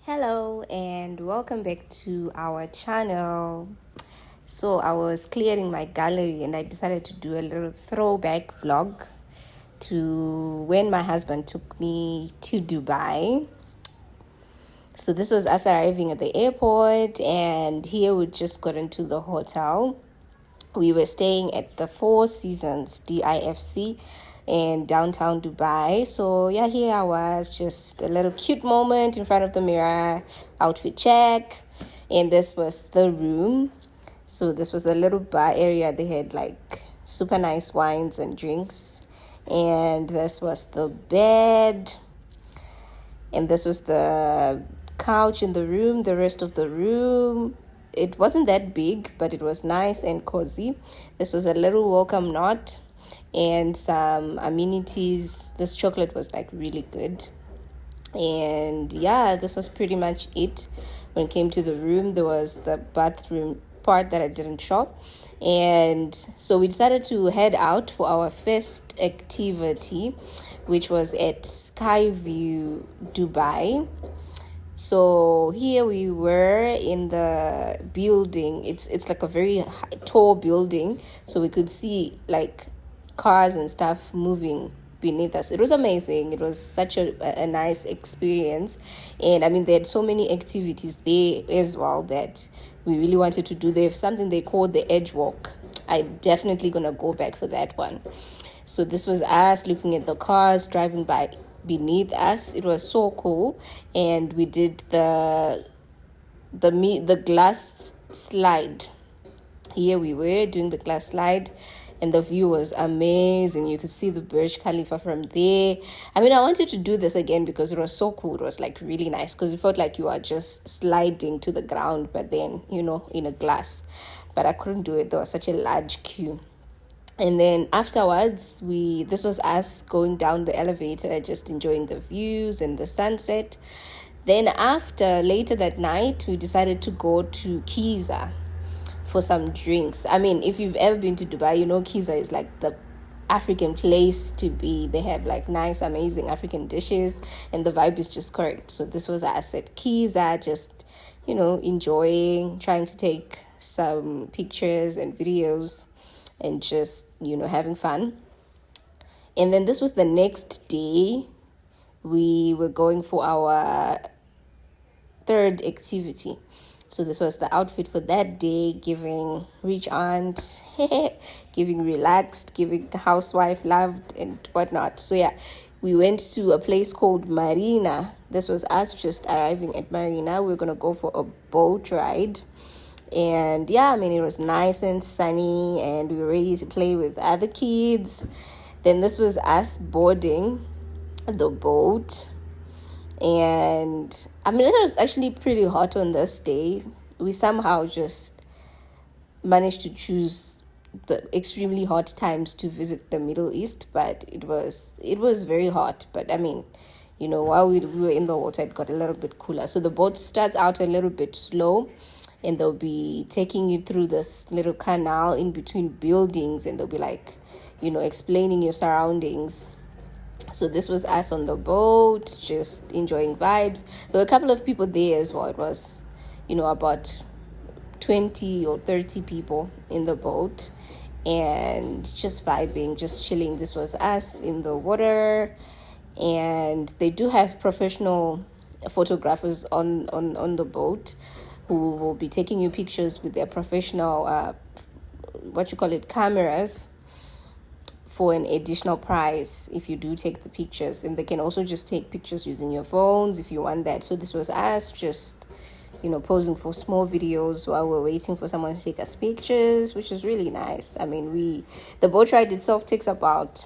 Hello and welcome back to our channel. So I was clearing my gallery and I decided to do a little throwback vlog to when my husband took me to Dubai. So this was us arriving at the airport, and here we just got into the hotel. We were staying at the Four Seasons DIFC in downtown Dubai. So yeah, here I was, just a little cute moment in front of the mirror, outfit check, and this was the room. So this was the little bar area. They had like super nice wines and drinks, and this was the bed, and this was the couch in the room. The rest of the room, it wasn't that big, but it was nice and cozy. This was a little welcome note and some amenities. This chocolate was like really good. And yeah, this was pretty much it. When it came to the room, there was the bathroom part that I didn't shop. And so we decided to head out for our first activity, which was at Skyview Dubai. So here we were in the building. It's like a very tall building, so we could see like cars and stuff moving beneath us. It was amazing. It was such a nice experience, and I mean, they had so many activities there as well that we really wanted to do. They have something they call the edge walk. I'm definitely gonna go back for that one. So this was us looking at the cars driving by beneath us. It was so cool, and we did the glass slide. Here we were doing the glass slide, and the view was amazing. You could see the Burj Khalifa from there. I mean, I wanted to do this again because it was so cool. It was like really nice because it felt like you are just sliding to the ground, but then, in a glass. But I couldn't do it. There was such a large queue. And then afterwards, this was us going down the elevator, just enjoying the views and the sunset. Then later that night, we decided to go to Kiza for some drinks. I mean, if you've ever been to Dubai, Kiza is like the African place to be. They have like nice, amazing African dishes, and the vibe is just correct. So this was us at Kiza, just, enjoying, trying to take some pictures and videos and just, having fun. And then this was the next day. We were going for our third activity. So this was the outfit for that day, giving rich aunt, giving relaxed, giving housewife loved and whatnot. So yeah, we went to a place called Marina. This was us just arriving at Marina. We were going to go for a boat ride. And yeah, I mean, it was nice and sunny, and we were ready to play with other kids. Then this was us boarding the boat. And I mean, it was actually pretty hot on this day. We somehow just managed to choose the extremely hot times to visit the Middle East, but it was very hot. But I mean, while we were in the water, it got a little bit cooler. So the boat starts out a little bit slow, and they'll be taking you through this little canal in between buildings, and they'll be like, explaining your surroundings. So this was us on the boat, just enjoying vibes. There were a couple of people there as well. It was, about 20 or 30 people in the boat, and just vibing, just chilling. This was us in the water, and they do have professional photographers on the boat who will be taking you pictures with their professional cameras for an additional price if you do take the pictures. And they can also just take pictures using your phones if you want that. So this was us just posing for small videos while we're waiting for someone to take us pictures, which is really nice. I mean, the boat ride itself takes about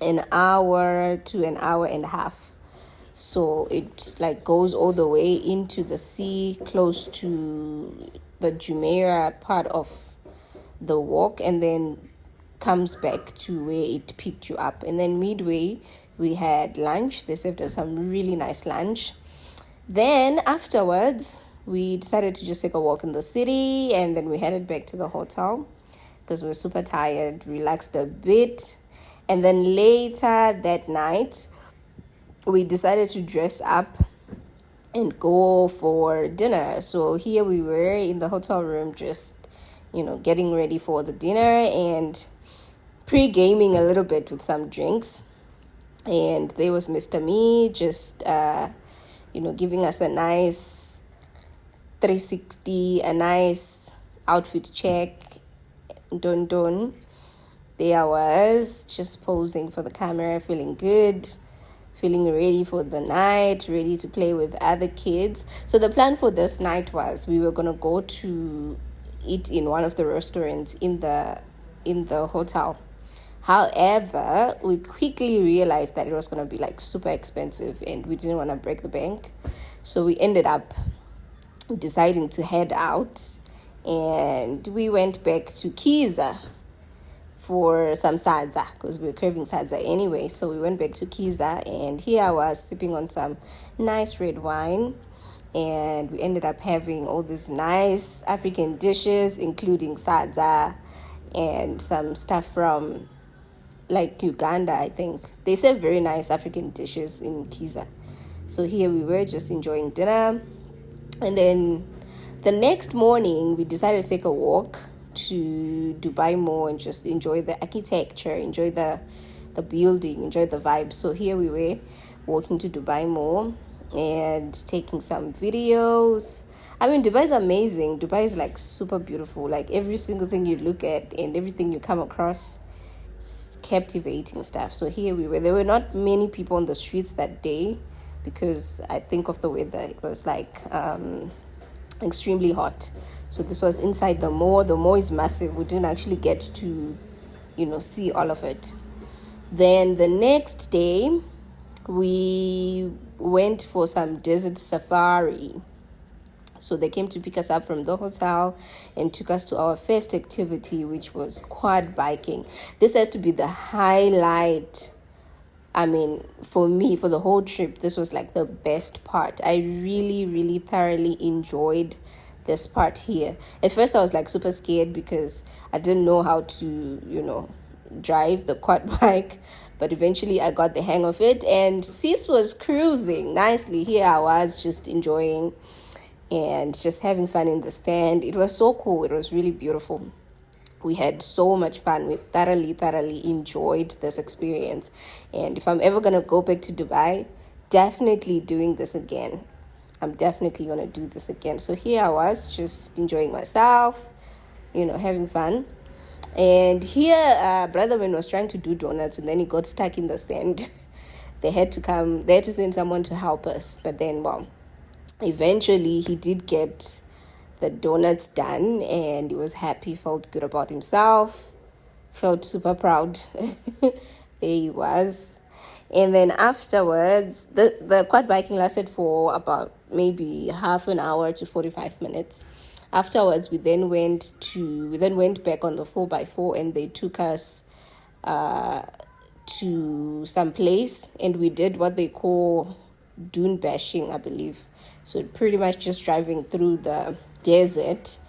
an hour to an hour and a half. So it like goes all the way into the sea, close to the Jumeirah part of the walk, and then comes back to where it picked you up. And then midway, we had lunch. They served us some really nice lunch. Then afterwards, we decided to just take a walk in the city, and then we headed back to the hotel because we were super tired, relaxed a bit. And then later that night, we decided to dress up and go for dinner. So here we were in the hotel room, just, getting ready for the dinner and pre-gaming a little bit with some drinks. And there was Mr. Me just, giving us a nice 360, a nice outfit check. Don. There I was, just posing for the camera, feeling good, feeling ready for the night, ready to play with other kids. So the plan for this night was we were gonna go to eat in one of the restaurants in the hotel. However, we quickly realized that it was gonna be like super expensive and we didn't want to break the bank. So we ended up deciding to head out and we went back to Kiza for some sadza because we were craving sadza anyway. So we went back to Kiza and here I was sipping on some nice red wine, and we ended up having all these nice African dishes including sadza and some stuff from like Uganda. I think they serve very nice African dishes in Kiza. So here we were just enjoying dinner, and then the next morning we decided to take a walk to Dubai Mall and just enjoy the architecture, enjoy the building, enjoy the vibe. So here we were walking to Dubai Mall and taking some videos. I mean, Dubai is amazing. Dubai is like super beautiful. Like every single thing you look at and everything you come across, it's captivating stuff. So here we were. There were not many people on the streets that day because I think of the weather. It was like extremely hot. So this was inside the mall. The mall is massive. We didn't actually get to, see all of it. Then the next day, we went for some desert safari. So they came to pick us up from the hotel and took us to our first activity, which was quad biking. This has to be the highlight. I mean, for me, for the whole trip, this was like the best part. I really, really thoroughly enjoyed this part here. At first, I was like super scared because I didn't know how to, drive the quad bike. But eventually, I got the hang of it. And Sis was cruising nicely. Here I was just enjoying and just having fun in the stand. It was so cool. It was really beautiful. We had so much fun. We thoroughly enjoyed this experience. And if I'm ever going to go back to Dubai, definitely doing this again. I'm definitely going to do this again. So here I was just enjoying myself, having fun. And here, Brother Man was trying to do donuts and then he got stuck in the sand. They had to send someone to help us. But then, eventually he did get the donuts done and he was happy, felt good about himself, felt super proud. There he was. And then afterwards, the quad biking lasted for about maybe half an hour to 45 minutes. Afterwards, we then went back on the 4x4 and they took us to some place and we did what they call dune bashing, I believe. So pretty much just driving through the desert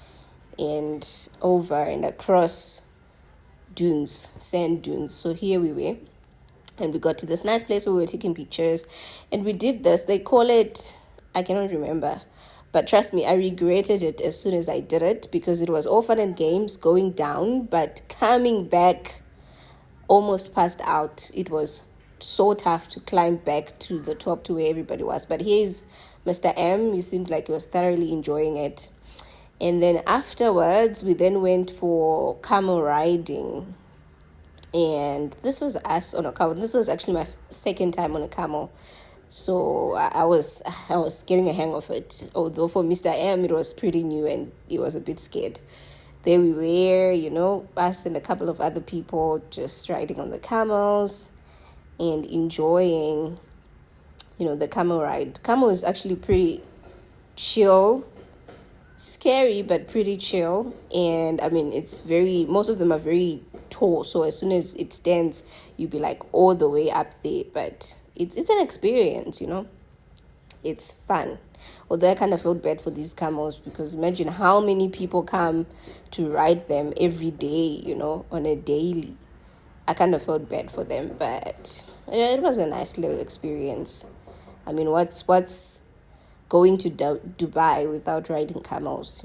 and over and across sand dunes. So here we were. And we got to this nice place where we were taking pictures. And we did this. They call it, I cannot remember. But trust me, I regretted it as soon as I did it because it was all fun and games going down. But coming back, almost passed out. It was so tough to climb back to the top to where everybody was. But here's Mr. M. He seemed like he was thoroughly enjoying it. And then afterwards, we then went for camel riding. And this was us on a camel. This was actually my second time on a camel. So I was getting a hang of it. Although for Mr. M, it was pretty new and he was a bit scared. There we were, us and a couple of other people just riding on the camels and enjoying, the camel ride. Camel is actually pretty chill, scary, but pretty chill. And I mean, most of them are very tall. So as soon as it stands, you'll be like all the way up there. But it's an experience, It's fun. Although I kind of felt bad for these camels because imagine how many people come to ride them every day, on a daily. I kind of felt bad for them, but it was a nice little experience. I mean, what's going to Dubai without riding camels.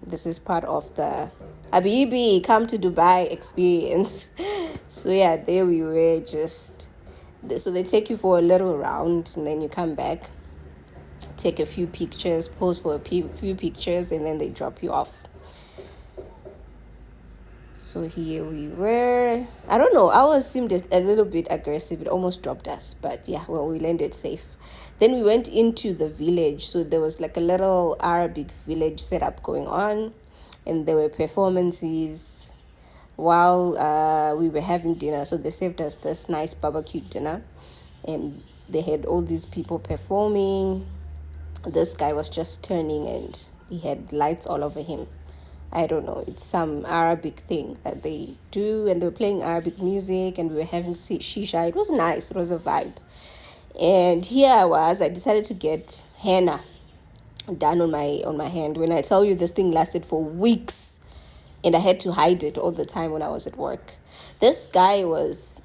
This is part of the Habibi come to Dubai experience. So yeah, there we were. So they take you for a little round, and then you come back, take a few pictures, pose for a few pictures, and then they drop you off. So here we were. I don't know, ours seemed a little bit aggressive. It almost dropped us, but yeah, well, we landed safe. Then we went into the village. So there was like a little Arabic village setup going on, and there were performances while we were having dinner. So they served us this nice barbecue dinner, and they had all these people performing. This guy was just turning, and he had lights all over him. I don't know, it's some Arabic thing that they do, and they were playing Arabic music, and we were having shisha. It was nice, it was a vibe. And here I decided to get henna done on my hand. When I tell you, this thing lasted for weeks, and I had to hide it all the time when I was at work. This guy was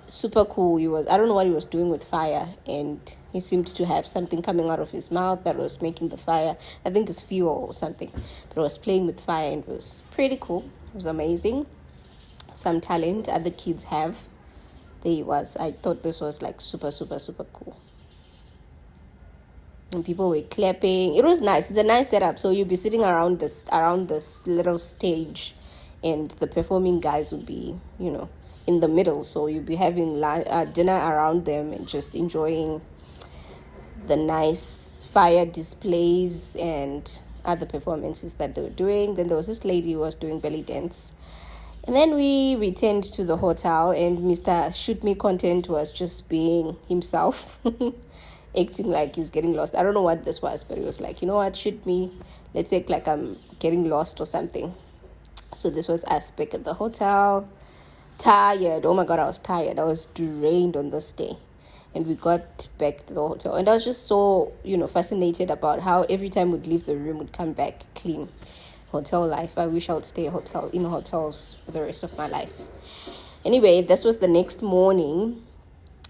super cool. I don't know what he was doing with fire, and he seemed to have something coming out of his mouth that was making the fire, I think it's fuel or something, but it was playing with fire, and it was pretty cool. It was amazing. Some talent other kids have. I thought this was like super, super, super cool. And people were clapping. It was nice. It's a nice setup. So you'll be sitting around this little stage, and the performing guys will be, in the middle. So you'll be having dinner around them and just enjoying the nice fire displays and other performances that they were doing. Then there was this lady who was doing belly dance. And then we returned to the hotel, and Mr. Shoot Me Content was just being himself, acting like he's getting lost. I don't know what this was, but he was like, you know what, shoot me. Let's act like I'm getting lost or something. So this was us back at the hotel. Tired. Oh my God, I was tired. I was drained on this day. And we got back to the hotel. And I was just so, fascinated about how every time we'd leave the room, we'd come back clean. Hotel life. I wish I would stay in hotels for the rest of my life. Anyway, this was the next morning.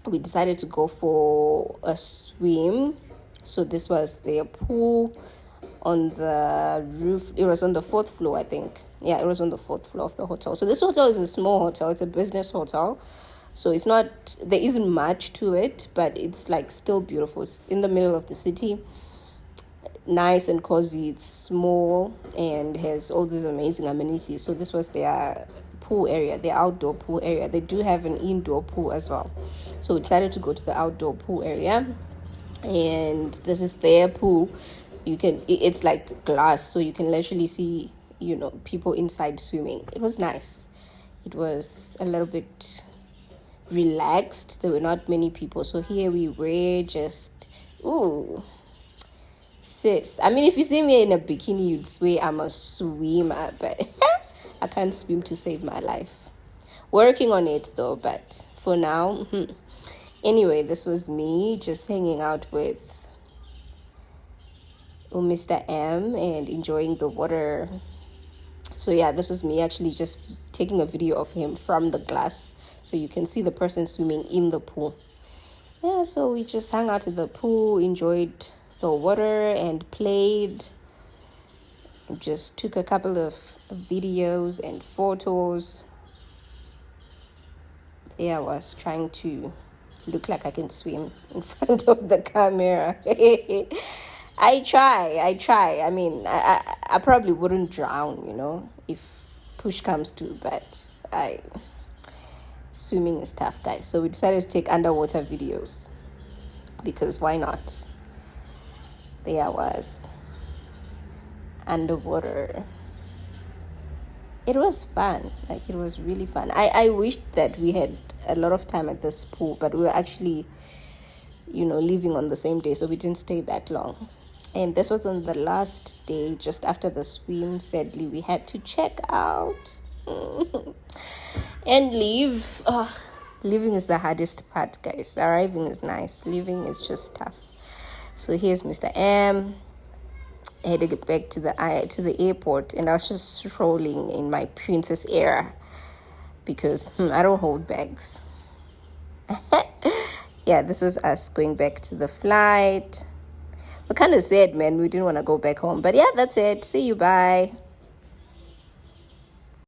We decided to go for a swim. So this was their pool on the roof. It was on the 4th floor, I think. Yeah, it was on the 4th floor of the hotel. So this hotel is a small hotel. It's a business hotel. So there isn't much to it, but it's like still beautiful. It's in the middle of the city. Nice and cozy. It's small and has all these amazing amenities. So this was their pool area, their outdoor pool area. They do have an indoor pool as well. So we decided to go to the outdoor pool area, and this is their pool. It's like glass, so you can literally see, people inside swimming. It was nice. It was a little bit relaxed. There were not many people. So here we were just, sis. I mean, if you see me in a bikini, you'd swear I'm a swimmer, but I can't swim to save my life. Working on it though, but for now. Anyway, this was me just hanging out with Mr. M and enjoying the water. So yeah, this was me actually just taking a video of him from the glass, so you can see the person swimming in the pool. Yeah, so we just hung out at the pool, enjoyed the water, and played. And just took a couple of videos and photos. There I was trying to look like I can swim in front of the camera. I try. I mean, I probably wouldn't drown, if push comes to, but swimming is tough, guys. So we decided to take underwater videos, because why not? There I was, underwater. It was fun. It was really fun. I wished that we had a lot of time at this pool, but we were actually, leaving on the same day, so we didn't stay that long. And this was on the last day, just after the swim. Sadly, we had to check out and leave. Leaving is the hardest part, guys. Arriving is nice. Leaving is just tough. So here's Mr. M. I had to get back to the airport, and I was just strolling in my princess era, because I don't hold bags. Yeah, this was us going back to the flight. we're kind of sad, man. We didn't want to go back home. But yeah, that's it. See you. Bye.